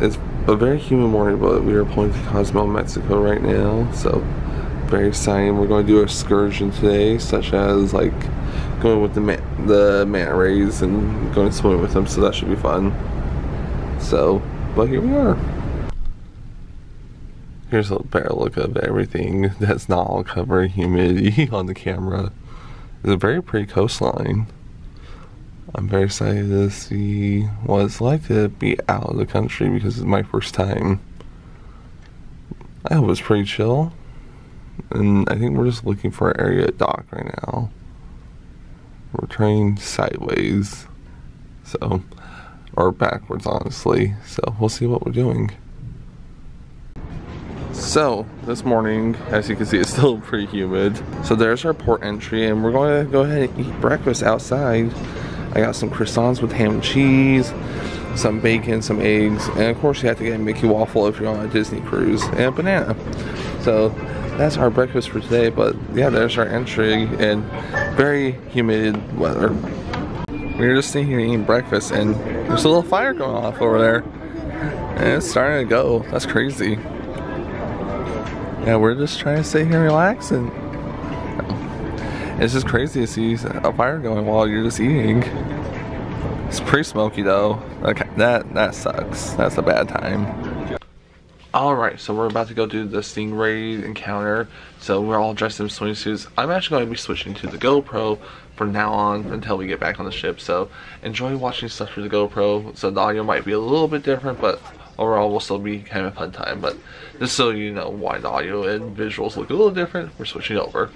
It's a very humid morning, but we are pulling to Cozumel, Mexico right now, so very exciting. We're going to do an excursion today, such as like going with the manta rays and going swimming with them, so that should be fun. So, but here we are. Here's a better look of everything that's not all covered in humidity on the camera. It's a very pretty coastline. I'm very excited to see what it's like to be out of the country because it's my first time. I hope it's pretty chill. And I think we're just looking for an area to dock right now. We're turning sideways. So, or backwards honestly. So we'll see what we're doing. So, this morning, as you can see, it's still pretty humid. So there's our port entry and we're going to go ahead and eat breakfast outside. I got some croissants with ham and cheese, some bacon, some eggs, and of course you have to get a Mickey waffle if you're on a Disney cruise, and a banana. So that's our breakfast for today, but yeah, there's our entry in very humid weather. We were just sitting here eating breakfast and there's a little fire going off over there. And it's starting to go. That's crazy. Yeah, we're just trying to sit here and relax, and it's just crazy to see a fire going while you're just eating. It's pretty smoky though. Okay, that sucks. That's a bad time. Alright, so we're about to go do the Stingray encounter. So we're all dressed in swimsuits. I'm actually going to be switching to the GoPro from now on until we get back on the ship. So enjoy watching stuff through the GoPro. So the audio might be a little bit different, but overall will still be kind of a fun time. But just so you know why the audio and visuals look a little different, we're switching over.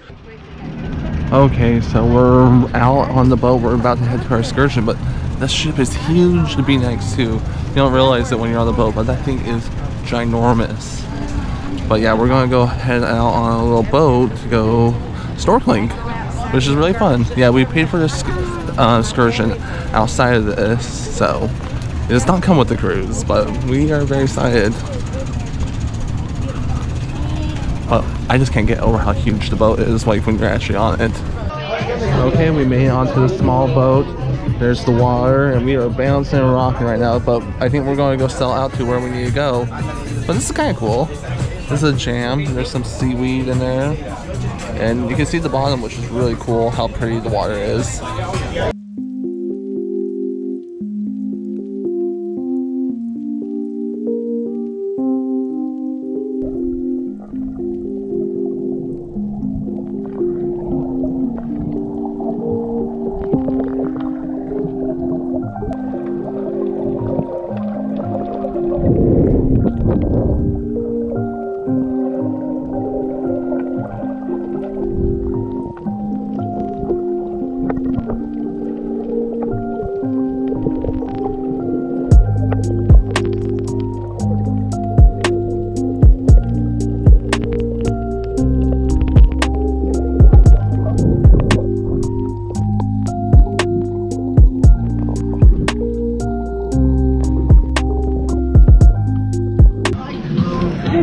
Okay, so we're out on the boat. We're about to head to our excursion, but the ship is huge to be next to. You don't realize it when you're on the boat, but that thing is ginormous. But yeah, we're gonna go head out on a little boat to go snorkeling, which is really fun. Yeah, we paid for this excursion outside of this, so it does not come with the cruise, but we are very excited. But I just can't get over how huge the boat is, like when you're actually on it. Okay, we made it onto the small boat. There's the water, and we are bouncing and rocking right now, but I think we're going to go sell out to where we need to go. But this is kind of cool. This is a jam. There's some seaweed in there, and you can see the bottom, which is really cool, how pretty the water is.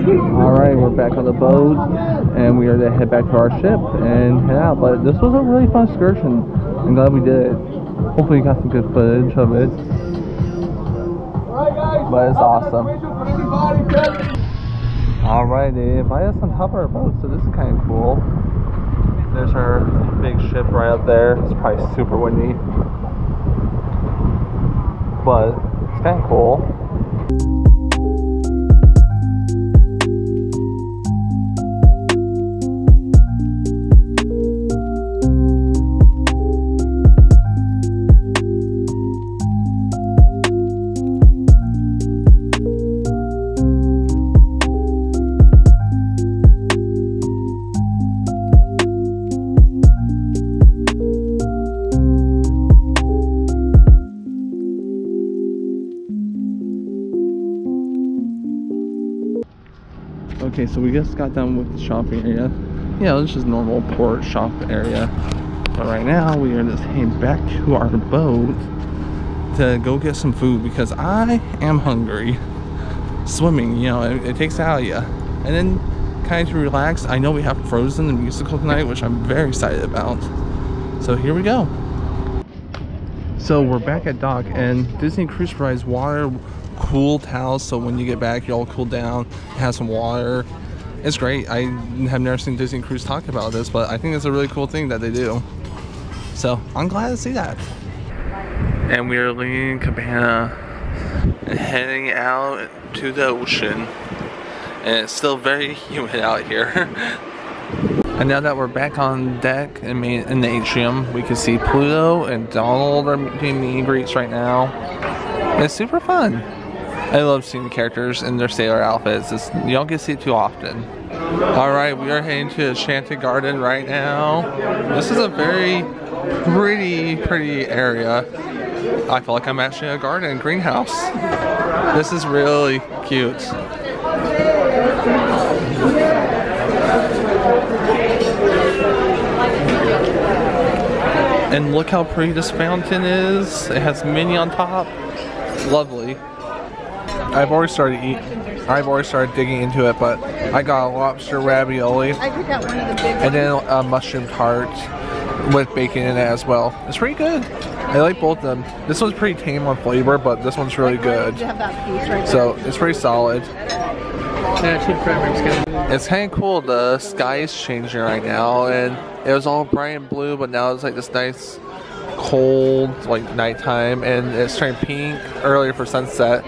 Alright, we're back on the boat and we are to head back to our ship and head out. But this was a really fun excursion. I'm glad we did it. Hopefully you got some good footage of it. But it's awesome. Alright, they invited us on top of our boat, so this is kind of cool. There's our big ship right up there. It's probably super windy, but it's kind of cool. Okay, so we just got done with the shopping area. Yeah, it was just normal port shop area. But right now we are just heading back to our boat to go get some food because I am hungry. Swimming, you know, it takes it out of you. And then kind of to relax, I know we have Frozen the musical tonight, which I'm very excited about. So here we go. So we're back at dock, and Disney Cruise provides water cool towels, so when you get back you all cool down, have some water. It's great. I have never seen Disney Cruise talk about this, but I think it's a really cool thing that they do. So I'm glad to see that. And we are leaving Cabana and heading out to the ocean. And it's still very humid out here. And now that we're back on deck and in the atrium, we can see Pluto and Donald are doing meet and greets right now. It's super fun. I love seeing the characters in their sailor outfits. You don't get to see it too often. Alright, we are heading to Enchanted Garden right now. This is a very pretty area. I feel like I'm actually in a garden, greenhouse. This is really cute. And look how pretty this fountain is. It has Minnie on top. Lovely. I've already started digging into it, but I got a lobster ravioli. I picked out one of the big ones. And then a mushroom tart with bacon in it as well. It's pretty good. I like both of them. This one's pretty tame on flavor, but this one's really good. Have that piece right so it's pretty solid. Yeah, it's kind of cool. The sky is changing right now, and it was all bright and blue, but now it's like this nice cold like nighttime, and it's turning pink earlier for sunset.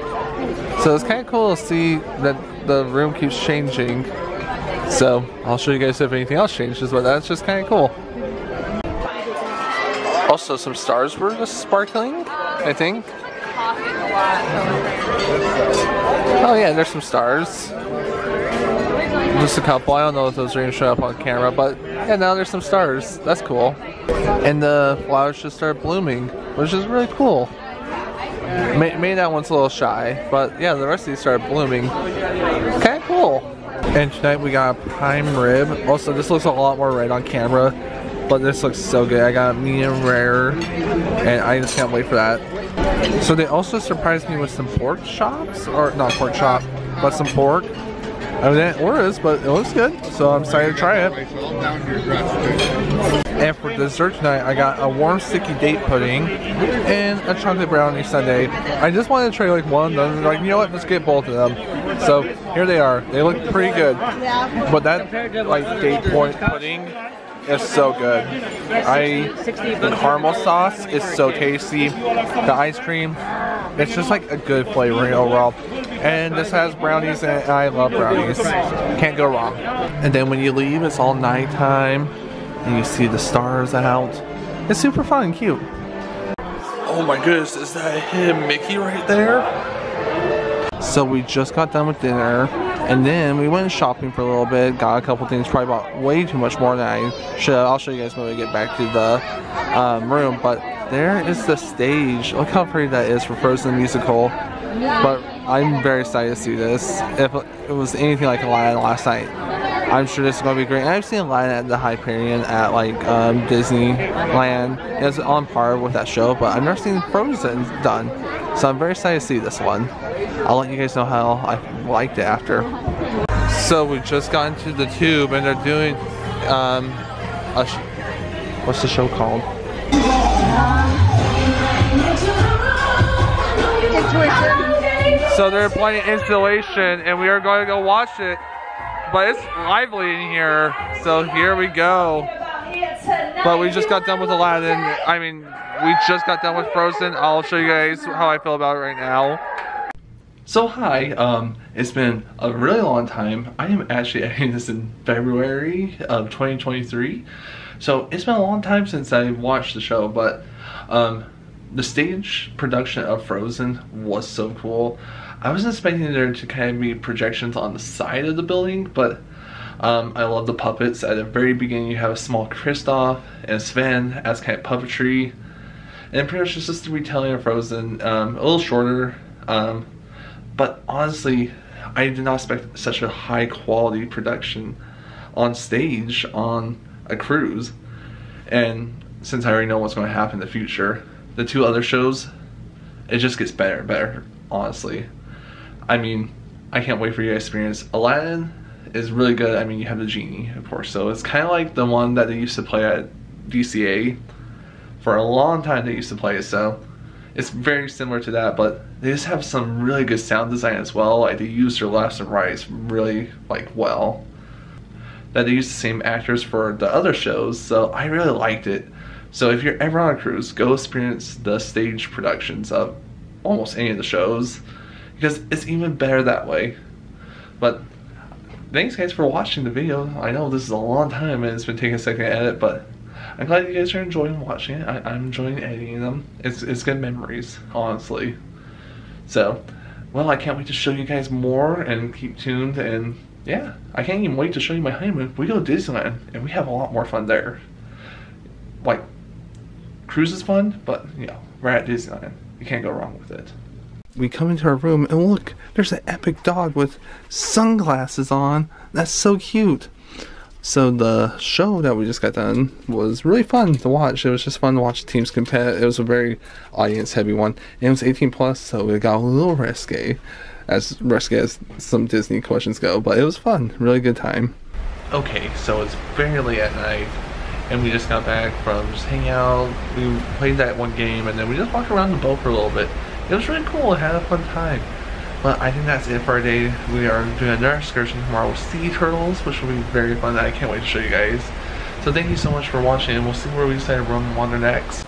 So it's kind of cool to see that the room keeps changing. So I'll show you guys if anything else changes, but that's just kind of cool. Also, some stars were just sparkling, I think. Oh yeah, there's some stars. Just a couple. I don't know if those are going to show up on camera, but yeah, now there's some stars. That's cool. And the flowers just started blooming, which is really cool. Maybe that one's a little shy, but yeah, the rest of these started blooming. Kind of cool. And tonight we got a prime rib. Also, this looks a lot more red on camera, but this looks so good. I got medium rare, and I just can't wait for that. So they also surprised me with some pork chops, or not pork chop, but some pork. I didn't order this, but it looks good, so I'm excited to try it. And for dessert tonight, I got a warm sticky date pudding and a chocolate brownie sundae. I just wanted to try like one of them. Like, you know what? Let's get both of them. So here they are. They look pretty good. But that like date pudding is so good. The caramel sauce is so tasty. The ice cream, it's just like a good flavoring overall. And this has brownies, and I love brownies. Can't go wrong. And then when you leave, it's all nighttime, and you see the stars out. It's super fun and cute. Oh my goodness, is that him, Mickey, right there? So we just got done with dinner, and then we went shopping for a little bit, got a couple things, probably bought way too much more than I should. I'll show you guys when we get back to the room, but there is the stage. Look how pretty that is for Frozen musical. But I'm very excited to see this. If it was anything like Aladdin last night, I'm sure this is going to be great. And I've seen Aladdin at the Hyperion at like Disneyland. It's on par with that show, but I've never seen Frozen done. So I'm very excited to see this one. I'll let you guys know how I liked it after. So we just got into the tube, and they're doing what's the show called? So they're playing Installation, and we are going to go watch it, but it's lively in here, so here we go. But we just got done with Aladdin. I mean, we just got done with Frozen. I'll show you guys how I feel about it right now. So hi, it's been a really long time. I am actually editing this in February of 2023, so it's been a long time since I watched the show, but the stage production of Frozen was so cool. I wasn't expecting there to kind of be projections on the side of the building, but I love the puppets. At the very beginning you have a small Kristoff and Sven as kind of puppetry, and pretty much it's just a retelling of Frozen, a little shorter, but honestly I did not expect such a high quality production on stage on a cruise. And since I already know what's going to happen in the future, the two other shows, it just gets better and better, honestly. I mean, I can't wait for you to experience. Aladdin is really good. I mean, you have the genie, of course, so it's kind of like the one that they used to play at DCA for a long time they used to play, so it's very similar to that, but they just have some really good sound design as well. Like they use their lefts and rights really like well. That they use the same actors for the other shows, so I really liked it. So if you're ever on a cruise, go experience the stage productions of almost any of the shows, because it's even better that way. But thanks guys for watching the video. I know this is a long time and it's been taking a second to edit, but I'm glad you guys are enjoying watching it. I'm enjoying editing them. It's good memories, honestly. So, well, I can't wait to show you guys more and keep tuned. And yeah, I can't even wait to show you my honeymoon. We go to Disneyland and we have a lot more fun there. Like, cruise is fun, but you know, we're at Disneyland. You can't go wrong with it. We come into our room and look, there's an epic dog with sunglasses on. That's so cute. So the show that we just got done was really fun to watch. It was just fun to watch teams compete. It was a very audience heavy one. And it was 18 plus, so it got a little risque as some Disney questions go, but it was fun. Really good time. Okay, so it's very late at night and we just got back from just hanging out. We played that one game and then we just walked around the boat for a little bit. It was really cool. I had a fun time. But I think that's it for our day. We are doing another excursion tomorrow with sea turtles, which will be very fun. I can't wait to show you guys. So thank you so much for watching, and we'll see where we decide to roam and wander next.